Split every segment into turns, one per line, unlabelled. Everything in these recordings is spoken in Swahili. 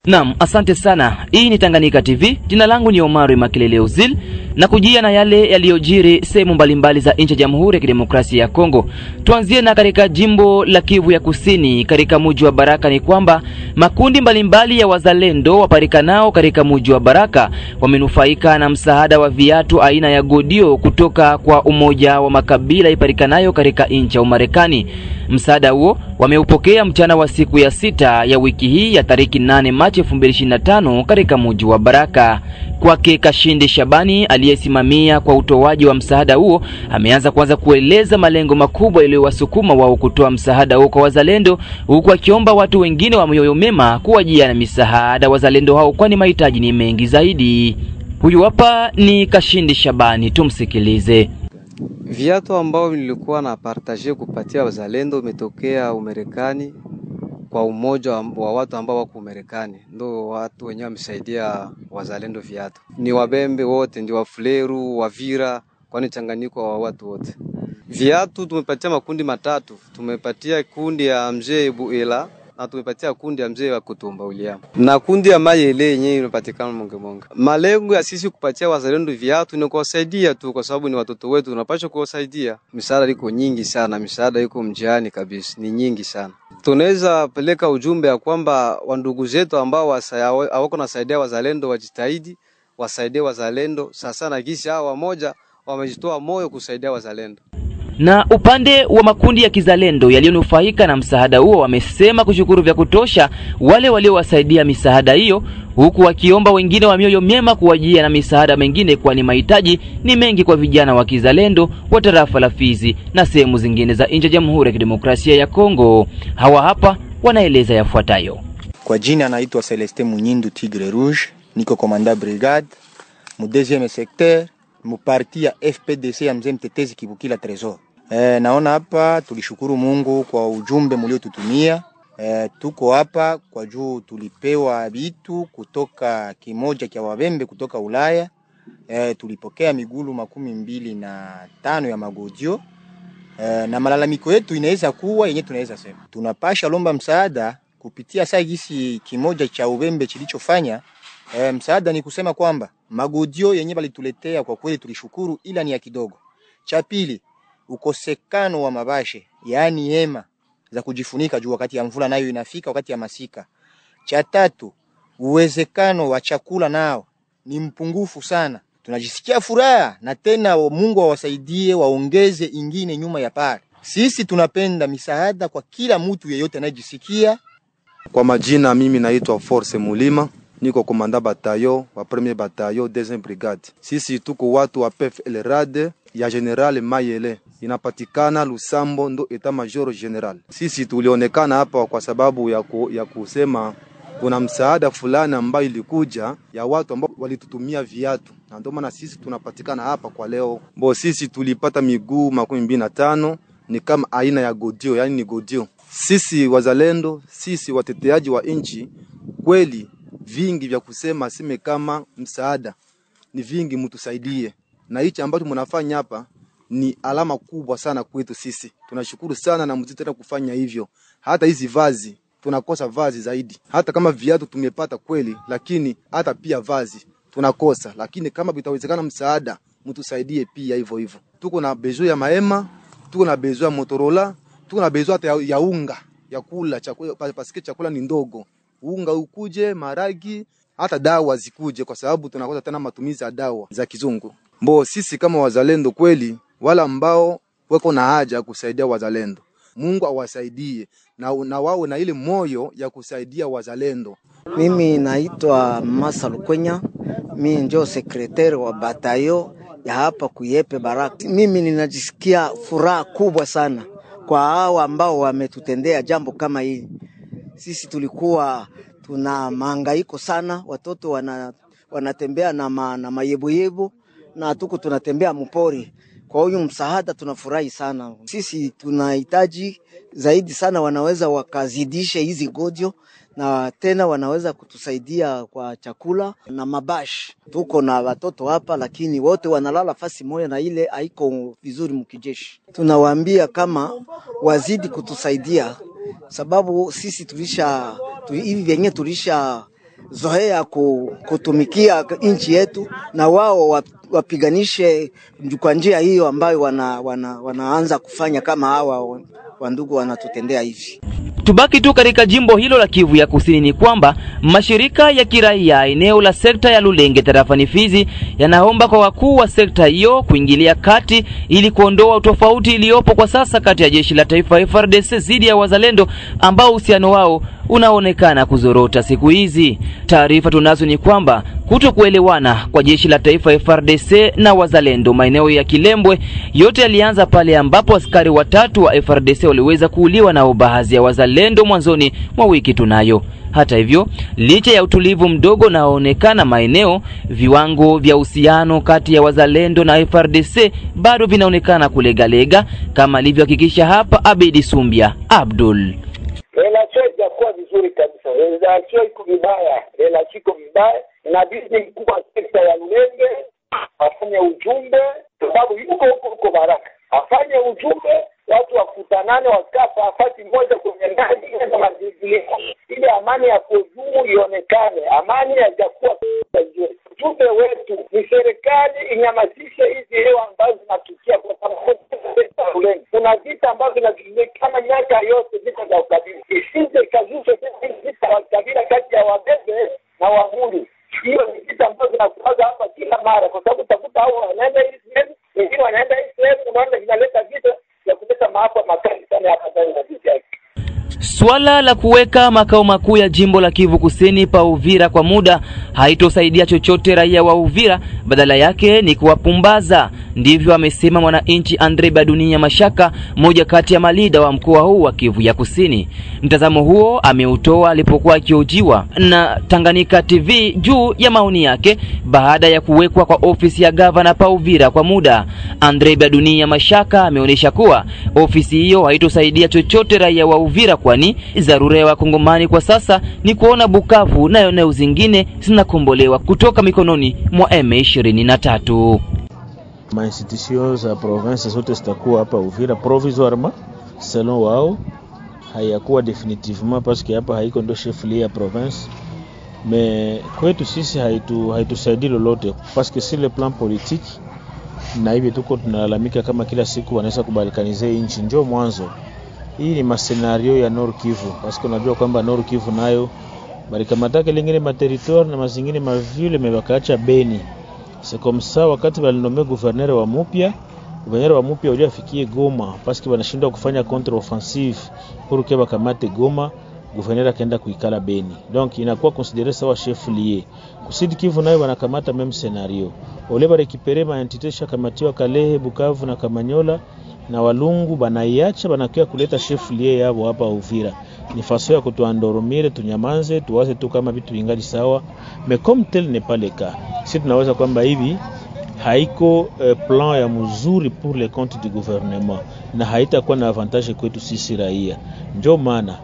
Naam, asante sana. Hii ni Tanganyika TV. Jina langu ni Omari Makelele Uzil na kujia na yale yaliyojiri sehemu mbalimbali za nchi ya Jamhuri ya Kidemokrasia ya Kongo. Tuanzie na katika jimbo la Kivu ya Kusini katika mji wa Baraka ni kwamba makundi mbalimbali ya wazalendo waparikanao katika mji wa Baraka wamenufaika na msaada wa viatu aina ya Godio kutoka kwa umoja wa makabila iparikanayo katika nchi ya Umarekani. Msaada huo wameupokea mchana wa siku ya 6 ya wiki hii ya tariki 8 Machi 2025 katika mji wa Baraka. Kwake Kashindi Shabani aliyesimamia kwa utoaji wa msaada huo ameanza kwanza kueleza malengo makubwa yaliyowasukuma wao kutoa msaada huo kwa wazalendo, huku akiomba watu wengine wa mioyo mema kuwajia na misaada wazalendo hao kwani mahitaji ni mengi zaidi. Huyu hapa ni Kashindi Shabani, tumsikilize.
Viatu ambao nilikuwa na partage kupatia wazalendo umetokea Umarekani kwa umoja wa watu ambao wako Umarekani. Ndio watu wenyewe wamesaidia wazalendo viatu. Ni Wabembe wote, ndio Wafuleru, Wavira, kwani changanyiko wa watu wote. Viatu tumepatia makundi matatu. Tumepatia kundi ya mzee Buela na tumepatia kundi ya mzee wa Kutumba Uliam. Na kundi ya Mayele yenyewe imepatikana Mongemonge. Malengo ya sisi kupatia wazalendo viatu ni kuwasaidia tu kwa sababu ni watoto wetu, tunapaswa kuwasaidia. Misaada iko nyingi sana, misaada iko mjani kabisa, ni nyingi sana. Tunaweza peleka ujumbe ya kwamba wandugu zetu ambao hawako nasaidia wazalendo wajitahidi, wasaidie wazalendo. Sasa na gisi hao wamoja wamejitoa moyo kusaidia wazalendo.
Na upande wa makundi ya kizalendo yaliyonufaika na msaada huo wamesema kushukuru vya kutosha wale waliowasaidia misaada hiyo, huku wakiomba wengine wa mioyo mema kuwajia na misaada mengine kwani mahitaji ni mengi kwa vijana wa kizalendo wa tarafa la Fizi na sehemu zingine za nchi ya Jamhuri ya Kidemokrasia ya Kongo. Hawa hapa wanaeleza yafuatayo.
Kwa jina naitwa Celeste Munyindu Tigre Rouge, niko komanda brigade mu 2e secteur mu parti ya FPDC ya mzee mtetezi Kibukila Tresor. Naona hapa tulishukuru Mungu kwa ujumbe mliotutumia. Tuko hapa kwa juu tulipewa vitu kutoka kimoja kia Wabembe kutoka Ulaya. Tulipokea migulu 25 ya magodio. Na malalamiko yetu inaweza kuwa yenye tunaweza sema. Tunapasha lomba msaada kupitia sagisi kimoja cha Ubembe kilichofanya. Msaada ni kusema kwamba magodio yenye balituletea kwa kweli tulishukuru, ila ni ya kidogo. Cha pili, ukosekano wa mabashe, yani hema za kujifunika juu wakati ya mvula nayo inafika wakati ya masika. Cha tatu, uwezekano wa chakula nao ni mpungufu sana. Tunajisikia furaha na tena Mungu awasaidie waongeze ingine nyuma ya pale. Sisi tunapenda misaada kwa kila mtu yeyote anayejisikia.
Kwa majina mimi naitwa Force Mulima, niko komanda batayo wa 1er batayo 2e brigade. Sisi tuko watu wa PFL Rade ya General Mayele, inapatikana Lusambo, ndo eta major general. Sisi tulionekana hapa kwa sababu ya kusema kuna msaada fulani ambayo ilikuja ya watu ambao walitutumia viatu, na ndio maana sisi tunapatikana hapa kwa leo. Sisi tulipata miguu 25 ni kama aina ya Godio, yani ni Godio. Sisi wazalendo, sisi wateteaji wa inchi, kweli vingi vya kusema sime kama msaada ni vingi, mtusaidie. Na hichi ambacho mnafanya hapa ni alama kubwa sana kwetu sisi. Tunashukuru sana na mzitenda kufanya hivyo. Hata hizi vazi tunakosa vazi zaidi. Hata kama viatu tumepata kweli, lakini hata pia vazi tunakosa. Lakini kama vitawezekana msaada, mtusaidie pia hivyo hivyo. Tuko na bezo ya mahema, tuko na bezo ya Motorola, tuko na bezo hata ya unga, ya kula chakula, pasike chakula ni ndogo. Unga ukuje, maragi, hata dawa zikuje kwa sababu tunakosa tena matumizi ya dawa za kizungu. Sisi kama wazalendo kweli, wala ambao wako na haja kusaidia wazalendo, Mungu awasaidie na wao na ile moyo ya kusaidia wazalendo.
Mimi naitwa Masa Lukwenya, mimi ndio sekretari wa batayo ya hapa Kuyepe Baraka. Mimi ninajisikia furaha kubwa sana kwa hao ambao wametutendea jambo kama hili. Sisi tulikuwa tuna mahangaiko sana, watoto wanatembea na mayebu na tuko tunatembea mpori. Kwa hiyo msaada tunafurahi sana. Sisi tunahitaji zaidi sana, wanaweza wakazidisha hizi godio na tena wanaweza kutusaidia kwa chakula na mabash. Tuko na watoto hapa lakini wote wanalala fasi moja na ile haiko vizuri mkijeshi. Tunawaambia kama wazidi kutusaidia sababu sisi hivi vyenye zoea kutumikia nchi yetu, na wao wapiganishe kwa njia hiyo ambayo wanaanza kufanya kama hawa wandugu wanatutendea hivi.
Tubaki tu katika jimbo hilo la Kivu ya Kusini ni kwamba mashirika ya kiraia eneo la sekta ya Lulenge tarafani Fizi yanaomba kwa wakuu wa sekta hiyo kuingilia kati ili kuondoa utofauti iliyopo kwa sasa kati ya jeshi la taifa FARDC dhidi ya wazalendo ambao uhusiano wao unaonekana kuzorota siku hizi. Taarifa tunazo ni kwamba kutokuelewana kwa jeshi la taifa FARDC na wazalendo maeneo ya Kilembwe yote yalianza pale ambapo askari watatu wa FARDC waliweza kuuliwa na baadhi ya wazalendo mwanzoni mwa wiki tunayo. Hata hivyo, licha ya utulivu mdogo naonekana maeneo, viwango vya uhusiano kati ya wazalendo na FARDC bado vinaonekana kulegalega, kama alivyohakikisha hapa Abedi Sumbia Abdul.
Relasio itakuwa vizuri kabisa. Relasio iko vibaya. Relasio iko vibaya. Inabidi mkuu wa sekta ya Lulenge afanye ujumbe, sababu yuko huko Baraka. Afanye ujumbe, watu wakutanane, wakafa afati moja kwenye ndani ya mazingira. Ili amani ya kudumu ionekane. Amani haijakuwa ujumbe wetu ni serikali inyamazishe hizi hewa ambazo zinatukia kwa sababu Lulenge. Kuna vita ambazo zinajulikana kama miaka yote vita za ukabila. Isije kazusho vita wa kabila kati ya Wabebe na Wahuri. Hiyo ni vita ambazo zinakuaga hapa kila mara kwa sababu utakuta hao wanaenda hizi sehemu, wengine wanaenda hizi sehemu, unaona inaleta vita ya kuleta maafa makali sana hapa ndani ya vita yake.
Swala la kuweka makao makuu ya jimbo la Kivu Kusini pa Uvira kwa muda haitosaidia chochote raia wa Uvira, badala yake ni kuwapumbaza. Ndivyo amesema mwananchi Andre Badunia Mashaka, moja kati ya malida wa mkoa huu wa Kivu ya Kusini. Mtazamo huo ameutoa alipokuwa akiojiwa na Tanganyika TV juu ya maoni yake baada ya kuwekwa kwa ofisi ya gavana pa Uvira kwa muda. Andre Badunia Mashaka ameonyesha kuwa ofisi hiyo haitosaidia chochote raia wa Uvira, kwani dharura ya Wakongomani kwa sasa ni kuona Bukavu na eneo zingine zinakombolewa kutoka mikononi mwa M23.
Ma institutions za province zote zitakuwa hapa Uvira provisoirement selon wao, hayakuwa definitivement parce que hapa haiko ndo chef-lieu ya province. Mais kwetu sisi haitusaidii lolote parce que sur le plan politique na hivi tuko tunalalamika kama kila siku wanaweza kubalikanize nchi. Njoo mwanzo hii ni masenario ya Nord Kivu parce que unajua kwamba Nord Kivu nayo balikamataka lingine materitoire na mazingine mavile mebakaacha Beni. C'est comme ça wakati walinome gouverneur wa mupya uli afikie Goma parce que wanashindwa kufanya contre offensive pour que bakamate Goma, gouverneur akaenda kuikala Beni. Donc inakuwa considéré sawa chef lié. Kusidi Kivu nayo wanakamata même scenario. Ole ba récupérer ma entité shakamatiwa Kalehe, Bukavu na Kamanyola na Walungu banaiacha banakia kuleta chef lié yao hapa Uvira. Ni façon ya kutuandoromire, tunyamanze, tuwaze tu kama vitu vingali sawa. Mais comme tel n'est pas le cas. Si tunaweza kwamba hivi haiko plan ya mzuri pour les comptes du gouvernement na haitakuwa na avantage kwetu sisi raia. Ndio maana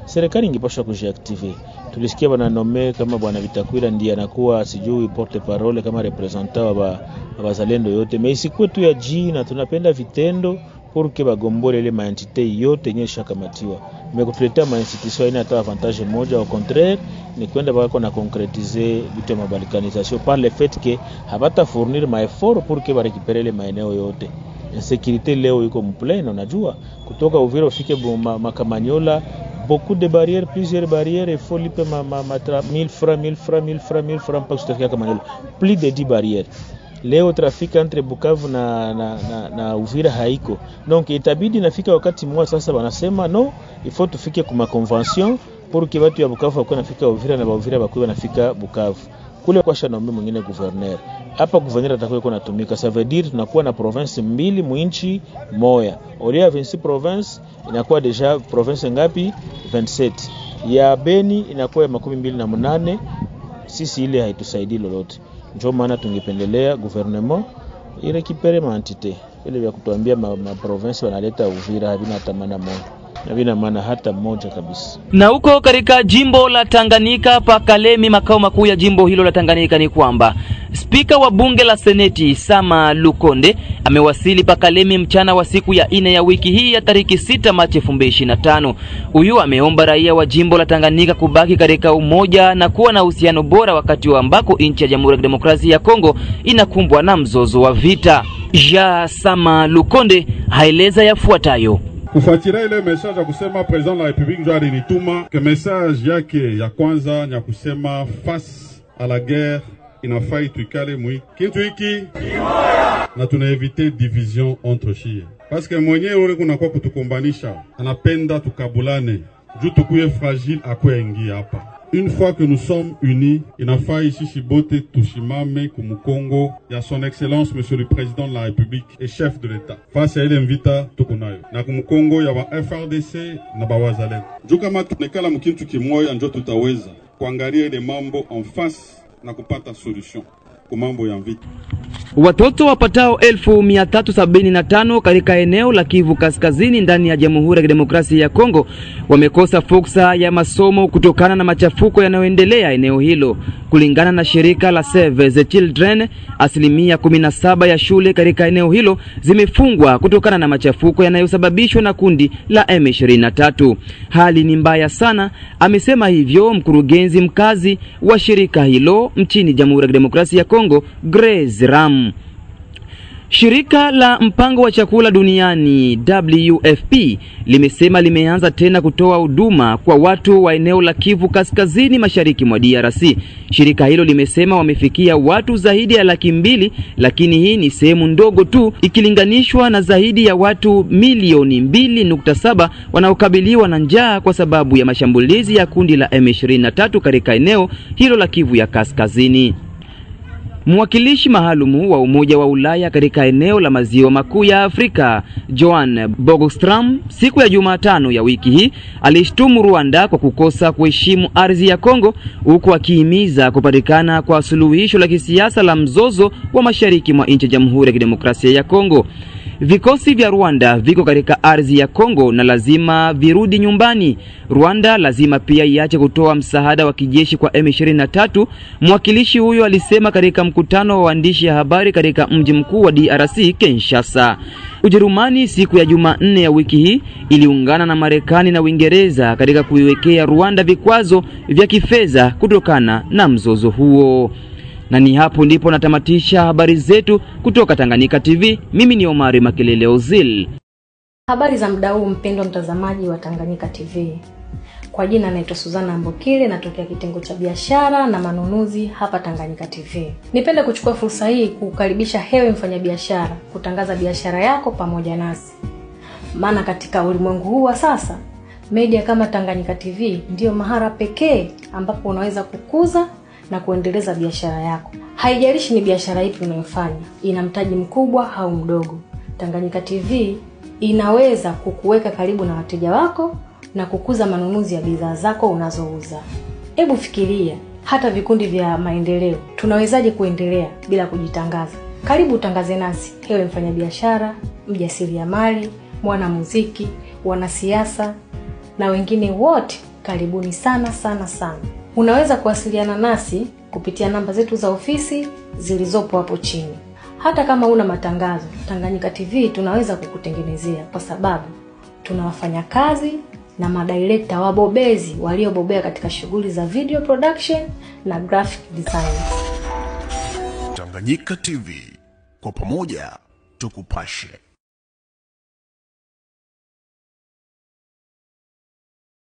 serikali ingepaswa kujiactiver. Tulisikia bana nome kama bwana Vitakwira ndiye anakuwa sijui porte parole kama representant wa wazalendo yote. Mais isikuwe tu ya jina, tunapenda vitendo pour que bagombole ile ma entité yote yenye shakamatiwa. Mais kutuletea ma institution ina hata avantage moja, au contraire ni kwenda bako na concrétiser vitu ya balkanisation par le fait que habata fournir ma effort pour que ba récupérer les maeneo yote. Insécurité leo iko mplaine, unajua kutoka Uvira ufike Makamanyola beaucoup de barrières, plusieurs barrières, il faut liper 1000 francs pour se faire Kamanyola. Plus de 10 barrières. Leo trafiki entre Bukavu na Uvira haiko. Donc itabidi nafika wakati mmoja sasa wanasema no, il faut tufike kuma convention pour que watu ya Bukavu wako nafika Uvira na Uvira wako nafika Bukavu. Kule kwa shanombe mwingine gouverneur. Hapa gouverneur atakuwa yuko natumika. Ça veut dire tunakuwa na province mbili muinchi moya. Olia 26 province inakuwa deja province ngapi? 27. Ya Beni inakuwa ya 28. Sisi ile haitusaidii lolote. Ndio maana tungependelea gouvernement irekipere ma entité ile ya kutuambia ma province wanaleta Uvira havina tamana moja. na vina maana hata mmoja kabisa.
Na huko katika jimbo la Tanganyika pa Kalemi, makao makuu ya jimbo hilo la Tanganyika, ni kwamba spika wa bunge la seneti Sama Lukonde amewasili pa Kalemi mchana wa siku ya 4 ya wiki hii ya tariki 6 Machi 2025. Huyu ameomba raia wa jimbo la Tanganyika kubaki katika umoja na kuwa na uhusiano bora wakati wa ambako nchi ya Jamhuri ya Kidemokrasia ya Kongo inakumbwa na mzozo wa vita. Sama Lukonde haeleza yafuatayo.
Kufuatilia ile message ya kusema president la Republique ndio alinituma, ke message yake ya kwanza ni kusema face à la guerre inafai tuikale mwi kitu hiki na tunaevite division entre shia, parce que mwenyewe ule kunakuwa kutukombanisha, anapenda tukabulane juu tukuye fragile akwengi hapa. Une fois que nous sommes unis, inafai sisi bote tushimame kumukongo ya son excellence monsieur le président de la République et chef de l'État face à ile mvita tukunayo na kumukongo ya wa FRDC na bawazalendo. Juu kama tunekala mkintu kimoya njo tutaweza kuangalia ile mambo en face na kupata solution kwa mambo ya vita.
Watoto wapatao 1375 katika eneo la Kivu Kaskazini ndani ya Jamhuri ya Kidemokrasia ya Kongo wamekosa fursa ya masomo kutokana na machafuko yanayoendelea eneo hilo. Kulingana na shirika la Save the Children, asilimia 17 ya shule katika eneo hilo zimefungwa kutokana na machafuko yanayosababishwa na kundi la M23. Hali ni mbaya sana, amesema hivyo mkurugenzi mkazi wa shirika hilo nchini Jamhuri ya Kidemokrasia ya Kongo, Grace Ram. Shirika la mpango wa chakula duniani WFP limesema limeanza tena kutoa huduma kwa watu wa eneo la Kivu Kaskazini mashariki mwa DRC. Shirika hilo limesema wamefikia watu zaidi ya 200,000, lakini hii ni sehemu ndogo tu ikilinganishwa na zaidi ya watu milioni 2.7 wanaokabiliwa na njaa kwa sababu ya mashambulizi ya kundi la M23 katika eneo hilo la Kivu ya Kaskazini. Mwakilishi maalumu wa Umoja wa Ulaya katika eneo la maziwa makuu ya Afrika, Johan Bogostram, siku ya Jumatano ya wiki hii alishtumu Rwanda kwa kukosa kuheshimu ardhi ya Kongo, huku akihimiza kupatikana kwa suluhisho la kisiasa la mzozo wa mashariki mwa nchi ya Jamhuri ya Kidemokrasia ya Kongo. Vikosi vya Rwanda viko katika ardhi ya Kongo na lazima virudi nyumbani. Rwanda lazima pia iache kutoa msaada wa kijeshi kwa M23, mwakilishi huyo alisema katika mkutano wa waandishi ya habari katika mji mkuu wa DRC, Kinshasa. Ujerumani siku ya Jumanne ya wiki hii iliungana na Marekani na Uingereza katika kuiwekea Rwanda vikwazo vya kifedha kutokana na mzozo huo. Na ni hapo ndipo natamatisha habari zetu kutoka Tanganyika TV. Mimi ni Omari Makelele Ozil.
Habari za muda huu mpendwa mtazamaji wa Tanganyika TV. Kwa jina naitwa Suzana Mbokile, natokea kitengo cha biashara na manunuzi hapa Tanganyika TV. Nipende kuchukua fursa hii kukaribisha hewe mfanyabiashara kutangaza biashara yako pamoja nasi. Maana katika ulimwengu huu wa sasa, media kama Tanganyika TV ndio mahara pekee ambapo unaweza kukuza na kuendeleza biashara yako. Haijalishi ni biashara ipi unayofanya, ina mtaji mkubwa au mdogo. Tanganyika TV inaweza kukuweka karibu na wateja wako na kukuza manunuzi ya bidhaa zako unazouza. Hebu fikiria, hata vikundi vya maendeleo tunawezaje kuendelea bila kujitangaza? Karibu utangaze nasi, hewe mfanyabiashara, mjasiriamali, mwanamuziki, wanasiasa na wengine wote. Karibuni sana sana sana. Unaweza kuwasiliana nasi kupitia namba zetu za ofisi zilizopo hapo chini. Hata kama una matangazo, Tanganyika TV tunaweza kukutengenezea, kwa sababu tunawafanya kazi na madirector wabobezi waliobobea katika shughuli za video production na graphic design.
Tanganyika TV, kwa pamoja tukupashe.